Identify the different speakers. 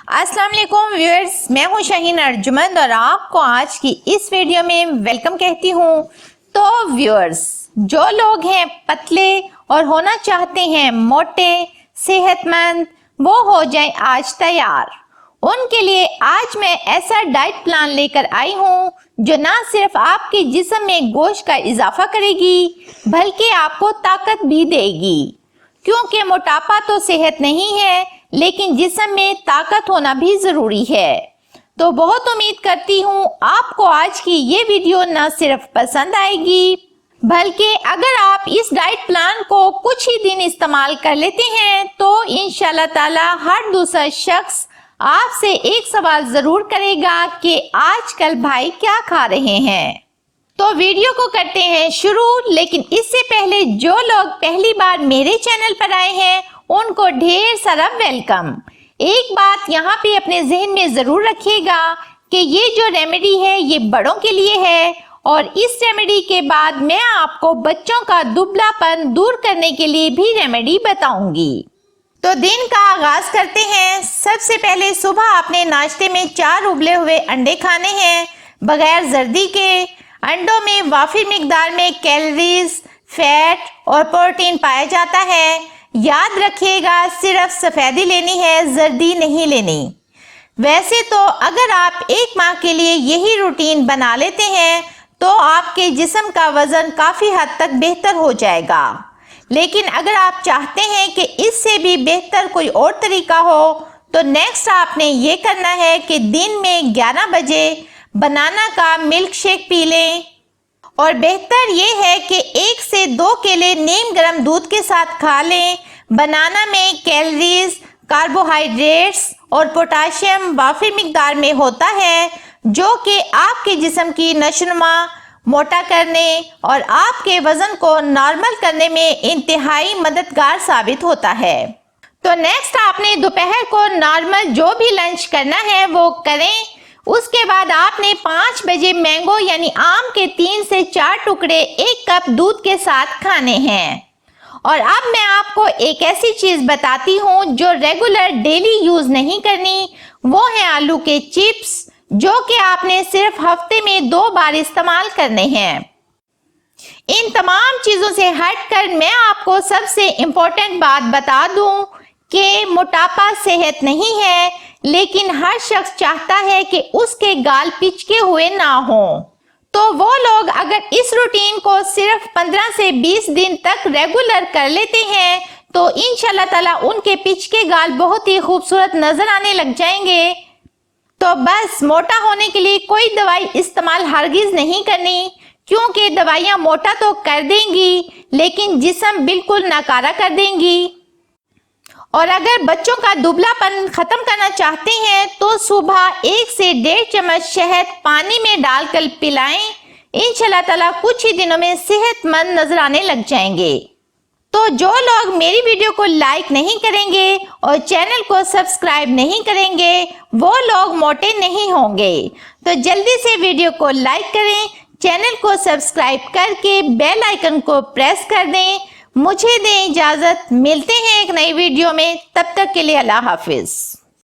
Speaker 1: अस्सलाम वालेकुम व्यूअर्स, मैं हूं शाहीन अर्जुमंद और आपको आज की इस वीडियो में वेलकम कहती हूं। तो व्यूअर्स, जो लोग हैं पतले और होना चाहते हैं मोटे सेहतमंद, वो हो जाएं आज तैयार। उनके लिए आज मैं ऐसा डाइट प्लान लेकर आई हूं जो ना सिर्फ आपके जिस्म में गोश्त का इजाफा करेगी बल्कि आपको ताकत भी देगी, क्योंकि मोटापा तो सेहत नहीं है लेकिन जिस्म में ताकत होना भी जरूरी है। तो बहुत उम्मीद करती हूँ आपको आज की ये वीडियो न सिर्फ पसंद आएगी बल्कि अगर आप इस डाइट प्लान को कुछ ही दिन इस्तेमाल कर लेते हैं तो इंशाल्लाह ताला हर दूसरा शख्स आपसे एक सवाल जरूर करेगा कि आजकल भाई क्या खा रहे हैं। तो वीडियो को करते हैं शुरू, लेकिन इससे पहले जो लोग पहली बार मेरे चैनल पर आए हैं उनको ढेर सारा वेलकम। एक बात यहाँ पे अपने जहन में जरूर रखिएगा कि ये जो रेमेडी है ये बड़ों के लिए है और इस रेमेडी के बाद मैं आपको बच्चों का दुबलापन दूर करने के लिए भी रेमेडी बताऊंगी। तो दिन का आगाज करते हैं। सबसे पहले सुबह आपने नाश्ते में 4 उबले हुए अंडे खाने हैं बगैर जर्दी के। अंडों में वाफिर मिकदार में कैलोरीज, फैट और प्रोटीन पाया जाता है। याद रखिएगा सिर्फ सफेदी लेनी है, जर्दी नहीं लेनी। वैसे तो अगर आप 1 माह के लिए यही रूटीन बना लेते हैं तो आपके जिस्म का वजन काफी हद तक बेहतर हो जाएगा, लेकिन अगर आप चाहते हैं कि इससे भी बेहतर कोई और तरीका हो तो नेक्स्ट आपने ये करना है कि दिन में 11 बजे बनाना का मिल्क शेक पी लें। और बेहतर ये है कि 1 से 2 केले नीम गर्म दूध के साथ खा लें। बनाना में कैलोरीज, कार्बोहाइड्रेट्स और पोटाशियम वाफिर मिकदार में होता है जो कि आपके जिस्म की नशोनुमा मोटा करने और आपके वजन को नॉर्मल करने में इंतहाई मददगार साबित होता है। तो नेक्स्ट आपने दोपहर को नॉर्मल जो भी लंच करना है वो करें। उसके बाद आपने 5 बजे मैंगो यानी आम के 3 से 4 टुकड़े 1 कप दूध के साथ खाने हैं। और अब मैं आपको एक ऐसी चीज बताती हूँ जो रेगुलर डेली यूज नहीं करनी, वो है आलू के चिप्स, जो कि आपने सिर्फ हफ्ते में 2 बार इस्तेमाल करने हैं। इन तमाम चीजों से हटकर मैं आपको सबसे इम्पोर्टेंट बात बता दूं कि मोटापा सेहत नहीं है, लेकिन हर शख्स चाहता है कि उसके गाल पिचके हुए ना हो। तो वो लोग अगर इस रूटीन को सिर्फ 15 से 20 दिन तक रेगुलर कर लेते हैं तो इंशाल्लाह ताला उनके पिचके गाल बहुत ही खूबसूरत नजर आने लग जाएंगे। तो बस मोटा होने के लिए कोई दवाई इस्तेमाल हरगिज नहीं करनी, क्योंकि दवाइयाँ मोटा तो कर देंगी लेकिन जिस्म बिल्कुल नकारा कर देंगी। और अगर बच्चों का दुबलापन खत्म करना चाहते हैं तो सुबह 1 से 1.5 चम्मच शहद पानी में डालकर पिलाएं। इंशाल्लाह ताला कुछ ही दिनों में सेहतमंद नजर आने लग जाएंगे। तो जो लोग मेरी वीडियो को लाइक नहीं करेंगे और चैनल को सब्सक्राइब नहीं करेंगे वो लोग मोटे नहीं होंगे। तो जल्दी से वीडियो को लाइक करें, चैनल को सब्सक्राइब करके बेल आइकन को प्रेस कर दें। मुझे दें इजाजत, मिलते हैं एक नई वीडियो में, तब तक के लिए अल्लाह हाफिज।